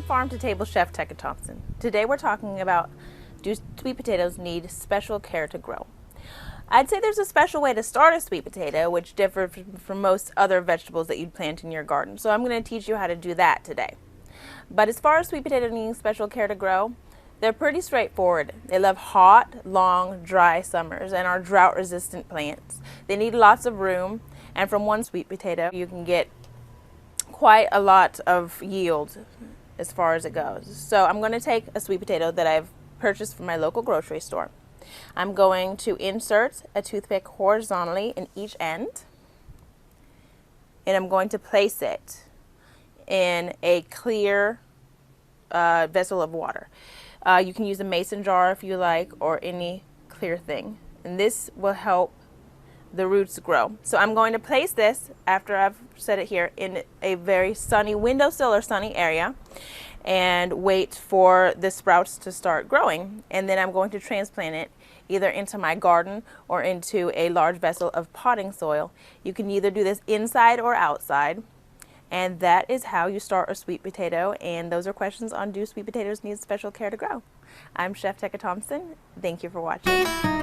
Farm to Table chef Tekka Thompson. Today we're talking about, do sweet potatoes need special care to grow? I'd say there's a special way to start a sweet potato, which differs from most other vegetables that you'd plant in your garden. So I'm going to teach you how to do that today. But as far as sweet potatoes needing special care to grow, they're pretty straightforward. They love hot, long, dry summers and are drought-resistant plants. They need lots of room, and from one sweet potato you can get quite a lot of yield as far as it goes. So I'm going to take a sweet potato that I've purchased from my local grocery store. I'm going to insert a toothpick horizontally in each end, and I'm going to place it in a clear vessel of water. You can use a mason jar if you like, or any clear thing, and this will help the roots grow. So I'm going to place this, after I've set it here, in a very sunny windowsill or sunny area and wait for the sprouts to start growing. And then I'm going to transplant it either into my garden or into a large vessel of potting soil. You can either do this inside or outside. And that is how you start a sweet potato. And those are questions on, do sweet potatoes need special care to grow? I'm Chef Tekka Thompson. Thank you for watching.